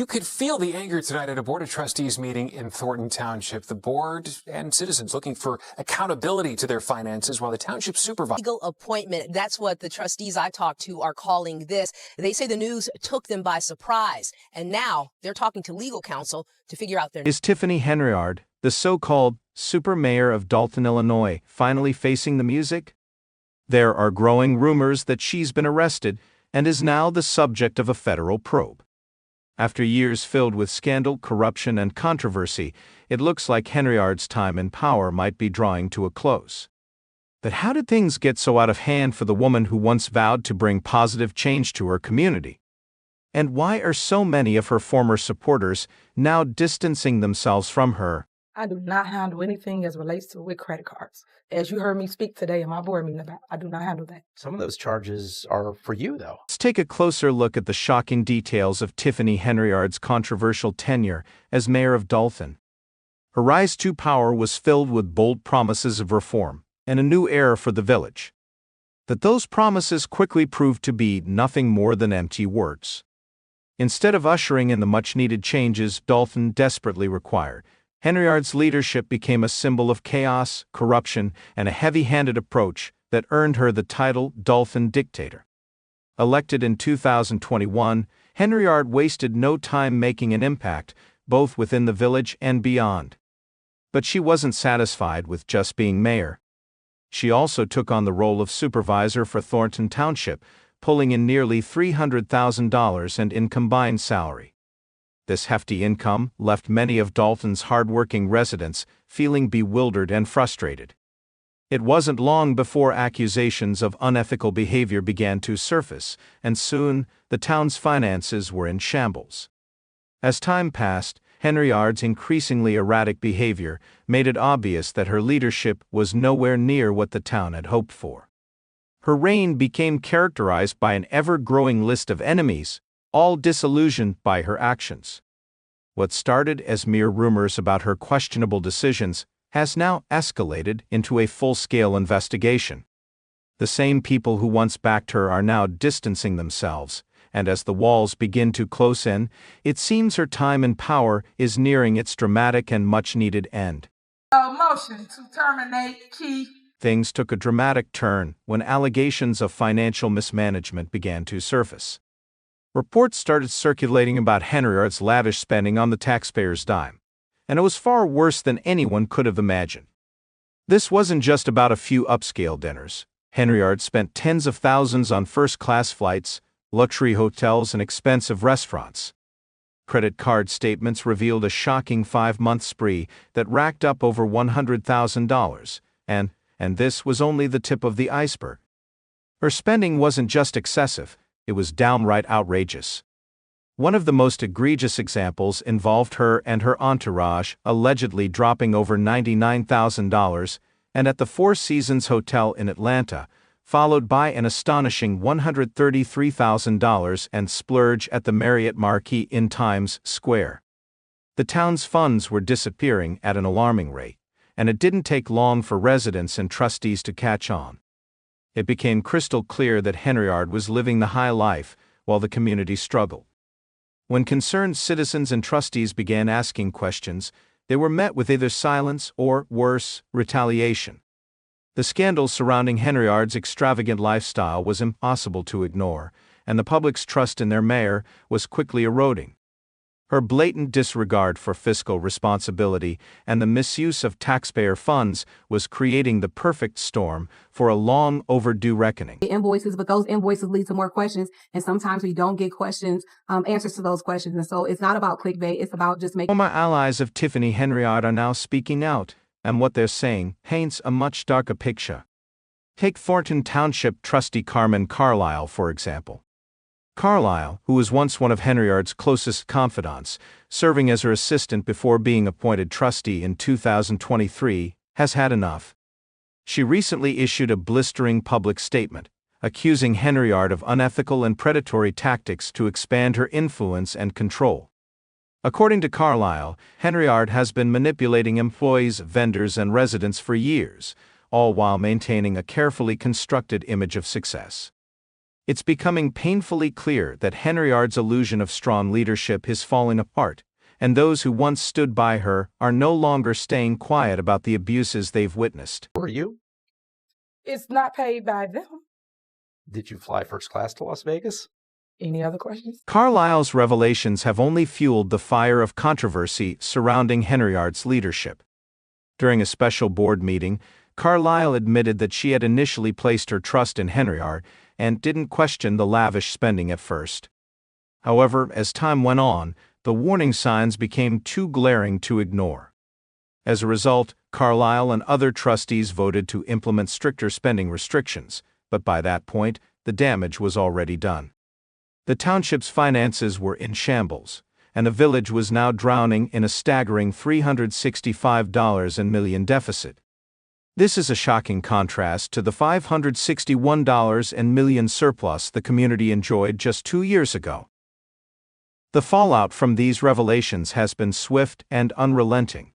You could feel the anger tonight at a Board of Trustees meeting in Thornton Township. The board and citizens looking for accountability to their finances while the township supervisor. Legal appointment. That's what the trustees I talked to are calling this. They say the news took them by surprise, and now they're talking to legal counsel to figure out their. Is Tiffany Henyard, the so-called super mayor of Dalton, Illinois, finally facing the music? There are growing rumors that she's been arrested and is now the subject of a federal probe. After years filled with scandal, corruption, and controversy, it looks like Henyard's time in power might be drawing to a close. But how did things get so out of hand for the woman who once vowed to bring positive change to her community? And why are so many of her former supporters now distancing themselves from her? I do not handle anything as relates to with credit cards. As you heard me speak today in my board meeting about, I do not handle that. Some of those charges are for you, though. Let's take a closer look at the shocking details of Tiffany Henyard's controversial tenure as mayor of Dalton. Her rise to power was filled with bold promises of reform and a new era for the village. But those promises quickly proved to be nothing more than empty words. Instead of ushering in the much-needed changes Dalton desperately required, Henyard's leadership became a symbol of chaos, corruption, and a heavy-handed approach that earned her the title Dalton Dictator. Elected in 2021, Henyard wasted no time making an impact, both within the village and beyond. But she wasn't satisfied with just being mayor. She also took on the role of supervisor for Thornton Township, pulling in nearly $300,000 in combined salary. This hefty income left many of Dalton's hard-working residents feeling bewildered and frustrated. It wasn't long before accusations of unethical behavior began to surface, and soon the town's finances were in shambles. As time passed, Henyard's increasingly erratic behavior made it obvious that her leadership was nowhere near what the town had hoped for. Her reign became characterized by an ever-growing list of enemies, all disillusioned by her actions. What started as mere rumors about her questionable decisions has now escalated into a full-scale investigation. The same people who once backed her are now distancing themselves, and as the walls begin to close in, it seems her time in power is nearing its dramatic and much-needed end. Motion to terminate key. Things took a dramatic turn when allegations of financial mismanagement began to surface. Reports started circulating about Henyard's lavish spending on the taxpayers' dime, and it was far worse than anyone could have imagined. This wasn't just about a few upscale dinners. Henyard spent tens of thousands on first-class flights, luxury hotels, and expensive restaurants. Credit card statements revealed a shocking 5-month spree that racked up over $100,000, and this was only the tip of the iceberg. Her spending wasn't just excessive, it was downright outrageous. One of the most egregious examples involved her and her entourage allegedly dropping over $99,000 and at the Four Seasons Hotel in Atlanta, followed by an astonishing $133,000 and splurge at the Marriott Marquis in Times Square. The town's funds were disappearing at an alarming rate, and it didn't take long for residents and trustees to catch on. It became crystal clear that Henyard was living the high life while the community struggled. When concerned citizens and trustees began asking questions, they were met with either silence or, worse, retaliation. The scandal surrounding Henyard's extravagant lifestyle was impossible to ignore, and the public's trust in their mayor was quickly eroding. Her blatant disregard for fiscal responsibility and the misuse of taxpayer funds was creating the perfect storm for a long overdue reckoning. Invoices, but those invoices lead to more questions, and sometimes we don't get answers to those questions. And so it's not about clickbait, it's about just making. Former allies of Tiffany Henyard are now speaking out, and what they're saying paints a much darker picture. Take Thornton Township trustee Carmen Carlisle, for example. Carlisle, who was once one of Henyard's closest confidants, serving as her assistant before being appointed trustee in 2023, has had enough. She recently issued a blistering public statement, accusing Henyard of unethical and predatory tactics to expand her influence and control. According to Carlisle, Henyard has been manipulating employees, vendors, and residents for years, all while maintaining a carefully constructed image of success. It's becoming painfully clear that Henyard's illusion of strong leadership is falling apart, and those who once stood by her are no longer staying quiet about the abuses they've witnessed. Were you? It's not paid by them. Did you fly first class to Las Vegas? Any other questions? Carlisle's revelations have only fueled the fire of controversy surrounding Henyard's leadership. During a special board meeting, Carlisle admitted that she had initially placed her trust in Henyard and didn't question the lavish spending at first. However, as time went on, the warning signs became too glaring to ignore. As a result, Carlisle and other trustees voted to implement stricter spending restrictions, but by that point, the damage was already done. The township's finances were in shambles, and the village was now drowning in a staggering $365 million deficit. This is a shocking contrast to the $561 million surplus the community enjoyed just 2 years ago. The fallout from these revelations has been swift and unrelenting.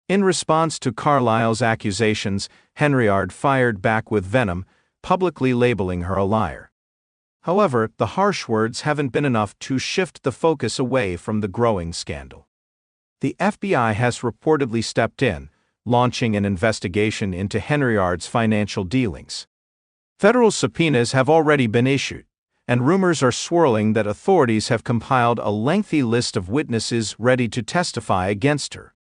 In response to Carlisle's accusations, Henyard fired back with venom, publicly labeling her a liar. However, the harsh words haven't been enough to shift the focus away from the growing scandal. The FBI has reportedly stepped in, launching an investigation into Henyard's financial dealings. Federal subpoenas have already been issued, and rumors are swirling that authorities have compiled a lengthy list of witnesses ready to testify against her.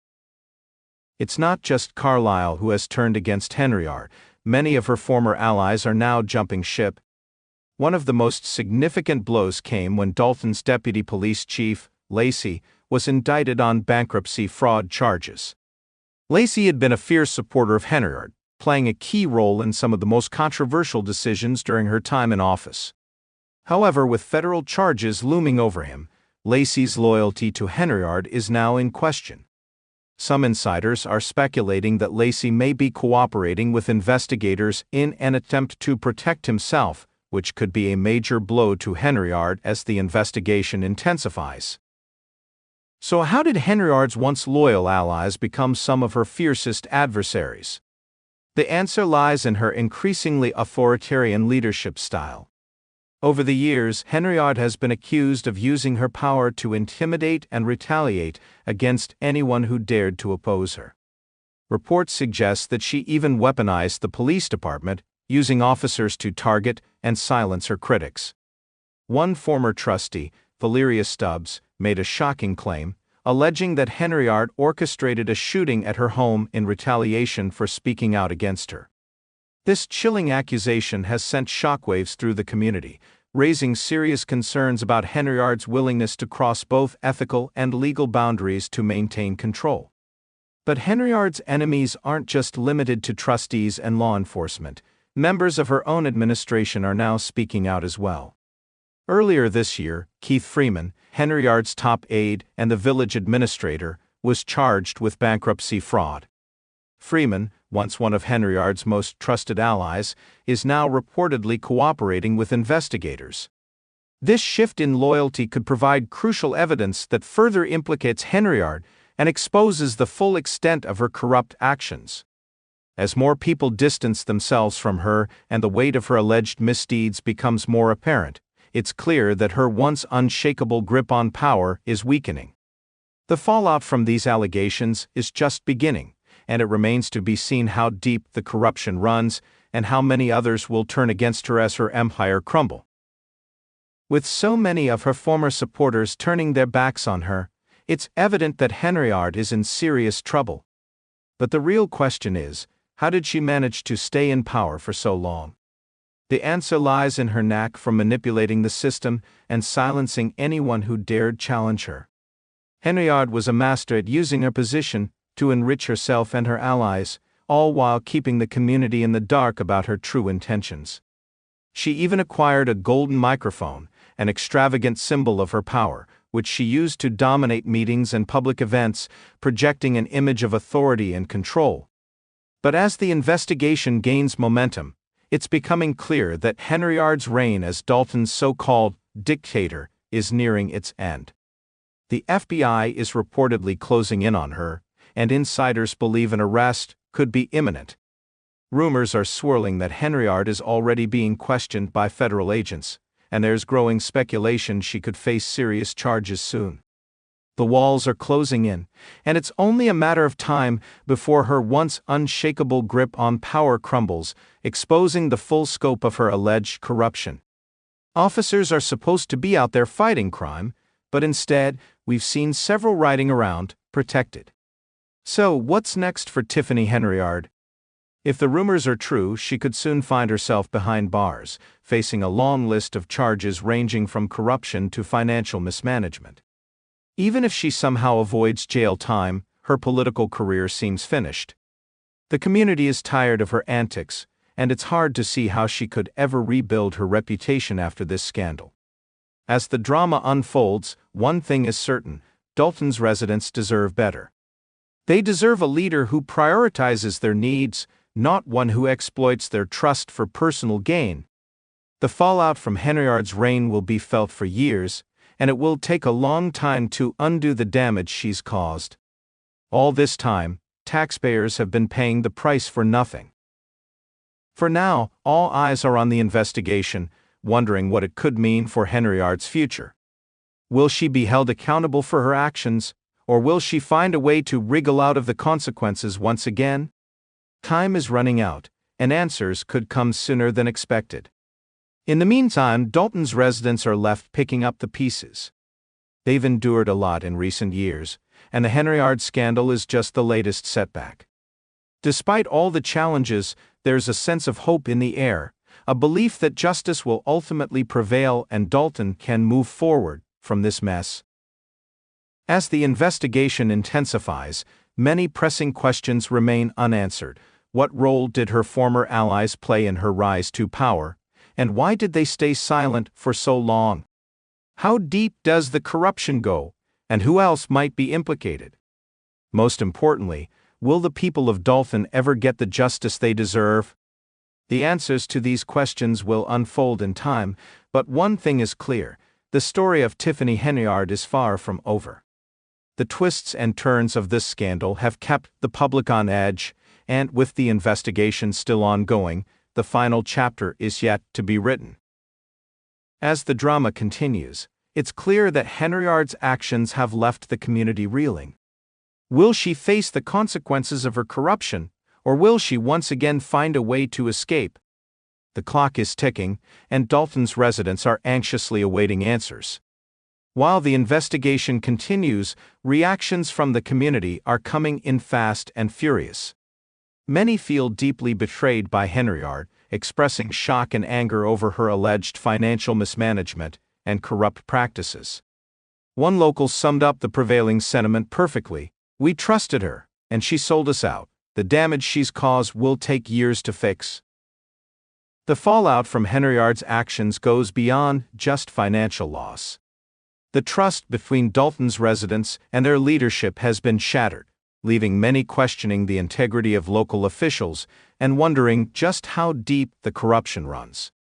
It's not just Carlisle who has turned against Henyard. Many of her former allies are now jumping ship. One of the most significant blows came when Dalton's deputy police chief, Lacey, was indicted on bankruptcy fraud charges. Lacey had been a fierce supporter of Henyard, playing a key role in some of the most controversial decisions during her time in office. However, with federal charges looming over him, Lacey's loyalty to Henyard is now in question. Some insiders are speculating that Lacey may be cooperating with investigators in an attempt to protect himself, which could be a major blow to Henyard as the investigation intensifies. So how did Henyard's once loyal allies become some of her fiercest adversaries? The answer lies in her increasingly authoritarian leadership style. Over the years, Henyard has been accused of using her power to intimidate and retaliate against anyone who dared to oppose her. Reports suggest that she even weaponized the police department, using officers to target and silence her critics. One former trustee, Valeria Stubbs, made a shocking claim, alleging that Henyard orchestrated a shooting at her home in retaliation for speaking out against her. This chilling accusation has sent shockwaves through the community, raising serious concerns about Henyard's willingness to cross both ethical and legal boundaries to maintain control. But Henyard's enemies aren't just limited to trustees and law enforcement. Members of her own administration are now speaking out as well. Earlier this year, Keith Freeman, Henyard's top aide and the village administrator, was charged with bankruptcy fraud. Freeman, once one of Henyard's most trusted allies, is now reportedly cooperating with investigators. This shift in loyalty could provide crucial evidence that further implicates Henyard and exposes the full extent of her corrupt actions. As more people distance themselves from her and the weight of her alleged misdeeds becomes more apparent, it's clear that her once unshakable grip on power is weakening. The fallout from these allegations is just beginning, and it remains to be seen how deep the corruption runs and how many others will turn against her as her empire crumble. With so many of her former supporters turning their backs on her, it's evident that Henyard is in serious trouble. But the real question is, how did she manage to stay in power for so long? The answer lies in her knack for manipulating the system and silencing anyone who dared challenge her. Henyard was a master at using her position to enrich herself and her allies, all while keeping the community in the dark about her true intentions. She even acquired a golden microphone, an extravagant symbol of her power, which she used to dominate meetings and public events, projecting an image of authority and control. But as the investigation gains momentum, it's becoming clear that Henyard's reign as Dalton's so-called dictator is nearing its end. The FBI is reportedly closing in on her, and insiders believe an arrest could be imminent. Rumors are swirling that Henyard is already being questioned by federal agents, and there's growing speculation she could face serious charges soon. The walls are closing in, and it's only a matter of time before her once unshakable grip on power crumbles, exposing the full scope of her alleged corruption. Officers are supposed to be out there fighting crime, but instead, we've seen several riding around, protected. So, what's next for Tiffany Henyard? If the rumors are true, she could soon find herself behind bars, facing a long list of charges ranging from corruption to financial mismanagement. Even if she somehow avoids jail time, her political career seems finished. The community is tired of her antics, and it's hard to see how she could ever rebuild her reputation after this scandal. As the drama unfolds, one thing is certain: Dalton's residents deserve better. They deserve a leader who prioritizes their needs, not one who exploits their trust for personal gain. The fallout from Henyard's reign will be felt for years, and it will take a long time to undo the damage she's caused. All this time, taxpayers have been paying the price for nothing. For now, all eyes are on the investigation, wondering what it could mean for Henyard's future. Will she be held accountable for her actions, or will she find a way to wriggle out of the consequences once again? Time is running out, and answers could come sooner than expected. In the meantime, Dalton's residents are left picking up the pieces. They've endured a lot in recent years, and the Henyard scandal is just the latest setback. Despite all the challenges, there's a sense of hope in the air, a belief that justice will ultimately prevail and Dalton can move forward from this mess. As the investigation intensifies, many pressing questions remain unanswered. What role did her former allies play in her rise to power, and why did they stay silent for so long? How deep does the corruption go, and who else might be implicated? Most importantly, will the people of Dalton ever get the justice they deserve? The answers to these questions will unfold in time, but one thing is clear: the story of Tiffany Henyard is far from over. The twists and turns of this scandal have kept the public on edge, and with the investigation still ongoing, the final chapter is yet to be written. As the drama continues, it's clear that Henyard's actions have left the community reeling. Will she face the consequences of her corruption, or will she once again find a way to escape? The clock is ticking, and Dalton's residents are anxiously awaiting answers. While the investigation continues, reactions from the community are coming in fast and furious. Many feel deeply betrayed by Henyard, expressing shock and anger over her alleged financial mismanagement and corrupt practices. One local summed up the prevailing sentiment perfectly: "We trusted her, and she sold us out. The damage she's caused will take years to fix." The fallout from Henyard's actions goes beyond just financial loss. The trust between Dalton's residents and their leadership has been shattered, leaving many questioning the integrity of local officials and wondering just how deep the corruption runs.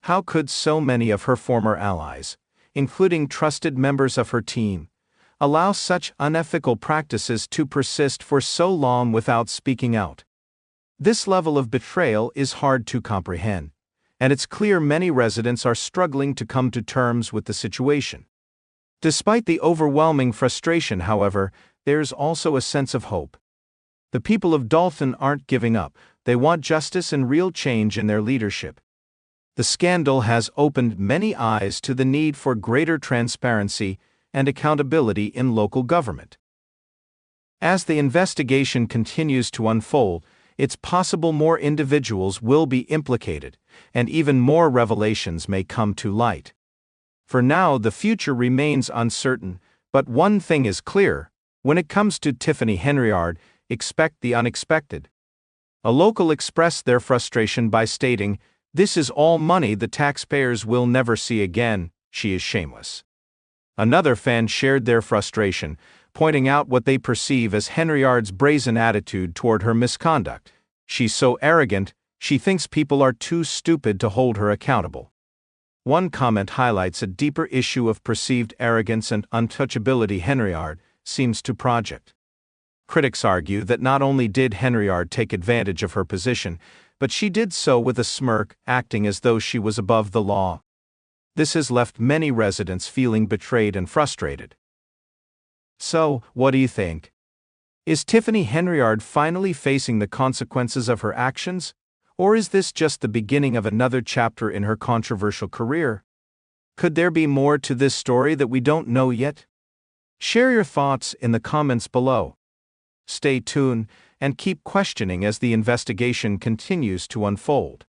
How could so many of her former allies, including trusted members of her team, allow such unethical practices to persist for so long without speaking out? This level of betrayal is hard to comprehend, and it's clear many residents are struggling to come to terms with the situation. Despite the overwhelming frustration, however, there's also a sense of hope. The people of Dalton aren't giving up. They want justice and real change in their leadership. The scandal has opened many eyes to the need for greater transparency and accountability in local government. As the investigation continues to unfold, it's possible more individuals will be implicated, and even more revelations may come to light. For now, the future remains uncertain, but one thing is clear: when it comes to Tiffany Henyard, expect the unexpected. A local expressed their frustration by stating, "This is all money the taxpayers will never see again. She is shameless." Another fan shared their frustration, pointing out what they perceive as Henyard's brazen attitude toward her misconduct. "She's so arrogant, she thinks people are too stupid to hold her accountable." One comment highlights a deeper issue of perceived arrogance and untouchability Henyard seems to project. Critics argue that not only did Henyard take advantage of her position, but she did so with a smirk, acting as though she was above the law. This has left many residents feeling betrayed and frustrated. So, what do you think? Is Tiffany Henyard finally facing the consequences of her actions? Or is this just the beginning of another chapter in her controversial career? Could there be more to this story that we don't know yet? Share your thoughts in the comments below. Stay tuned and keep questioning as the investigation continues to unfold.